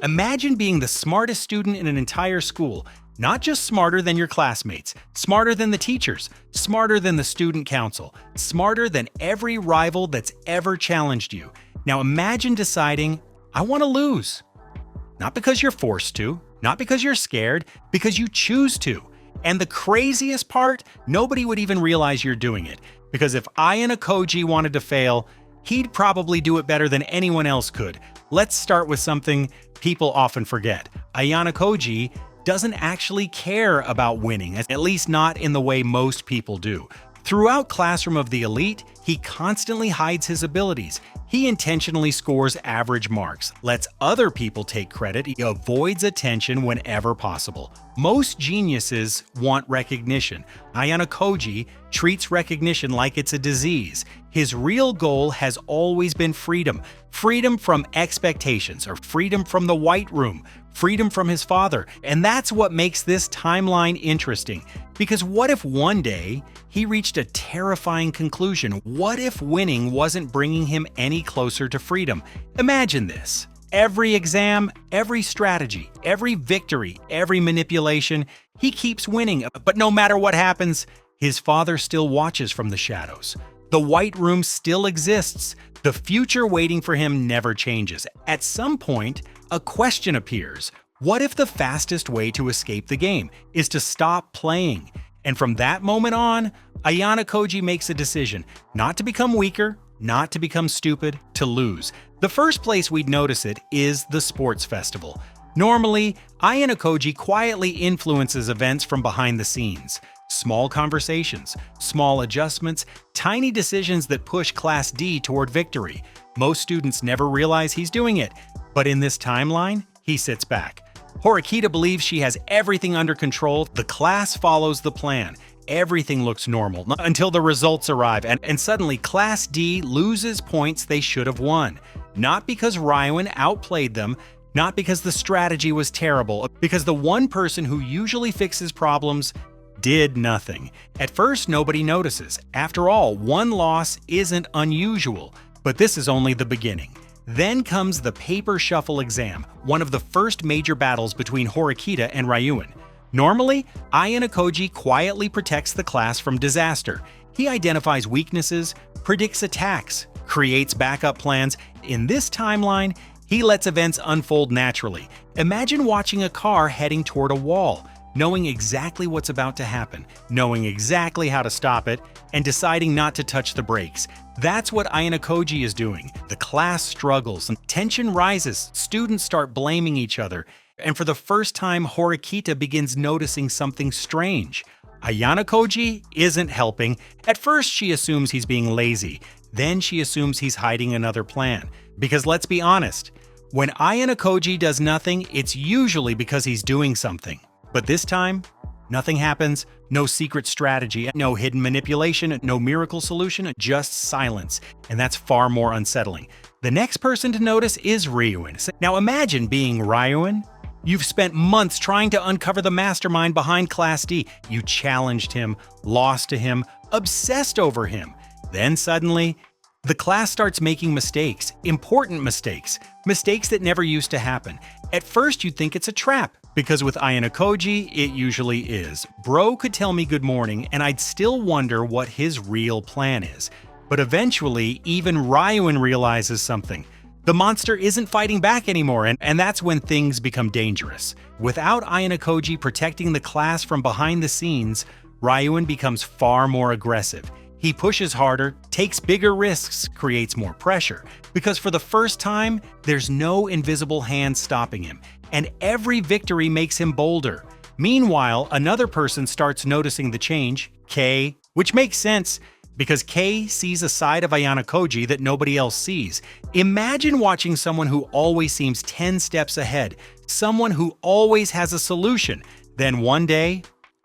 Imagine being the smartest student in an entire school, not just smarter than your classmates, smarter than the teachers, smarter than the student council, smarter than every rival that's ever challenged you. Now imagine deciding, I want to lose. Not because you're forced to, not because you're scared, because you choose to. And the craziest part, nobody would even realize you're doing it. Because if Ayanakoji wanted to fail, he'd probably do it better than anyone else could. Let's start with something people often forget. Ayanakoji doesn't actually care about winning, at least not in the way most people do. Throughout Classroom of the Elite, he constantly hides his abilities. He intentionally scores average marks, lets other people take credit, he avoids attention whenever possible. Most geniuses want recognition. Ayanakoji treats recognition like it's a disease. His real goal has always been freedom. Freedom from expectations, or freedom from the White Room, freedom from his father. And that's what makes this timeline interesting. Because what if one day he reached a terrifying conclusion? What if winning wasn't bringing him any closer to freedom? Imagine this. Every exam, every strategy, every victory, every manipulation, he keeps winning. But no matter what happens, his father still watches from the shadows. The White Room still exists. The future waiting for him never changes. At some point, a question appears. What if the fastest way to escape the game is to stop playing? And from that moment on, Ayanakoji makes a decision not to become weaker, not to become stupid, to lose. The first place we'd notice it is the sports festival. Normally, Ayanakoji quietly influences events from behind the scenes. Small conversations, small adjustments, tiny decisions that push Class D toward victory. Most students never realize he's doing it, but in this timeline, he sits back. Horikita believes she has everything under control. The class follows the plan. Everything looks normal until the results arrive, and suddenly Class D loses points they should have won. Not because Ryuan outplayed them, not because the strategy was terrible, because the one person who usually fixes problems did nothing. At first, nobody notices. After all, one loss isn't unusual, but this is only the beginning. Then comes the paper shuffle exam, one of the first major battles between Horikita and Ryuan. Normally, Ayanakoji quietly protects the class from disaster. He identifies weaknesses, predicts attacks, creates backup plans. In this timeline, he lets events unfold naturally. Imagine watching a car heading toward a wall, knowing exactly what's about to happen, knowing exactly how to stop it, and deciding not to touch the brakes. That's what Ayanakoji is doing. The class struggles, and tension rises, students start blaming each other, and for the first time, Horikita begins noticing something strange. Ayanakoji isn't helping. At first, she assumes he's being lazy. Then she assumes he's hiding another plan. Because let's be honest, when Ayanakoji does nothing, it's usually because he's doing something. But this time, nothing happens, no secret strategy, no hidden manipulation, no miracle solution, just silence. And that's far more unsettling. The next person to notice is Ryuan. Now imagine being Ryuan. You've spent months trying to uncover the mastermind behind Class D. You challenged him, lost to him, obsessed over him. Then suddenly, the class starts making mistakes, important mistakes, mistakes that never used to happen. At first, you'd think it's a trap, because with Ayanakoji, it usually is. Bro could tell me good morning, and I'd still wonder what his real plan is. But eventually, even Ryuan realizes something. The monster isn't fighting back anymore, and that's when things become dangerous. Without Ayanakoji protecting the class from behind the scenes, Ryuan becomes far more aggressive. He pushes harder, takes bigger risks, creates more pressure, because for the first time, there's no invisible hand stopping him, and every victory makes him bolder. Meanwhile, another person starts noticing the change, Kei, which makes sense, because Kei sees a side of Ayanakoji that nobody else sees. Imagine watching someone who always seems 10 steps ahead, someone who always has a solution. Then one day,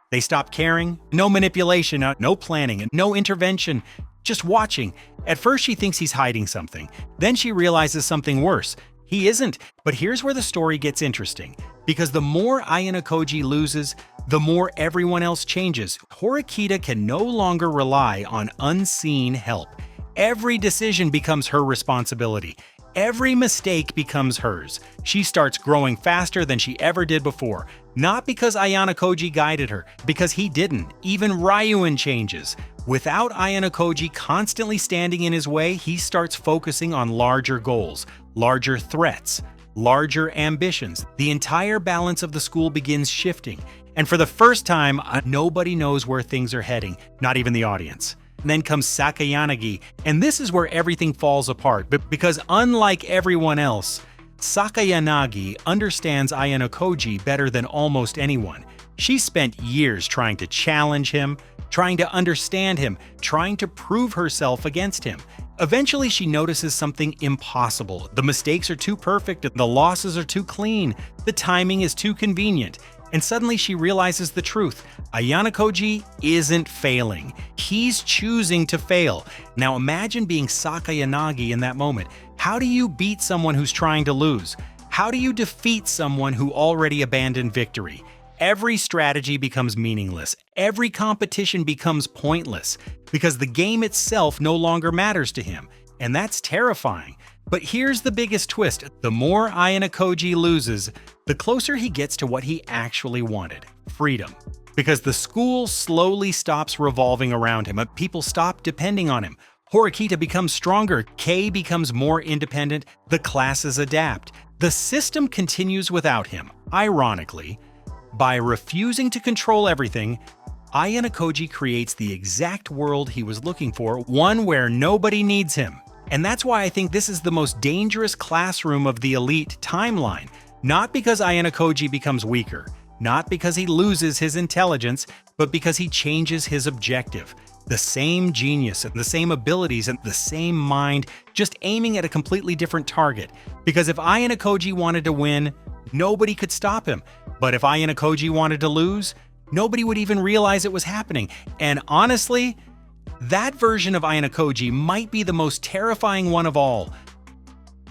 they stop caring. No manipulation, no planning, no intervention, just watching. At first she thinks he's hiding something. Then she realizes something worse. He isn't. But here's where the story gets interesting. Because the more Ayanakoji loses, the more everyone else changes. Horikita can no longer rely on unseen help. Every decision becomes her responsibility. Every mistake becomes hers. She starts growing faster than she ever did before. Not because Ayanakoji guided her, because he didn't. Even Ryuin changes. Without Ayanakoji constantly standing in his way, he starts focusing on larger goals, larger threats, larger ambitions. The entire balance of the school begins shifting. And for the first time, nobody knows where things are heading, not even the audience. Then comes Sakayanagi, and this is where everything falls apart, because unlike everyone else, Sakayanagi understands Ayanakoji better than almost anyone. She spent years trying to challenge him, trying to understand him, trying to prove herself against him. Eventually, she notices something impossible. The mistakes are too perfect, the losses are too clean, the timing is too convenient. And suddenly she realizes the truth. Ayanakoji isn't failing. He's choosing to fail. Now imagine being Sakayanagi in that moment. How do you beat someone who's trying to lose? How do you defeat someone who already abandoned victory? Every strategy becomes meaningless. Every competition becomes pointless because the game itself no longer matters to him. And that's terrifying. But here's the biggest twist. The more Ayanakoji loses, the closer he gets to what he actually wanted, freedom. Because the school slowly stops revolving around him, people stop depending on him. Horikita becomes stronger, Kei becomes more independent, the classes adapt. The system continues without him. Ironically, by refusing to control everything, Ayanakoji creates the exact world he was looking for, one where nobody needs him. And that's why I think this is the most dangerous classroom of the elite timeline. Not because Ayanakoji becomes weaker, not because he loses his intelligence, but because he changes his objective. The same genius and the same abilities and the same mind, just aiming at a completely different target. Because if Ayanakoji wanted to win, nobody could stop him. But if Ayanakoji wanted to lose, nobody would even realize it was happening. And honestly, that version of Ayanakoji might be the most terrifying one of all,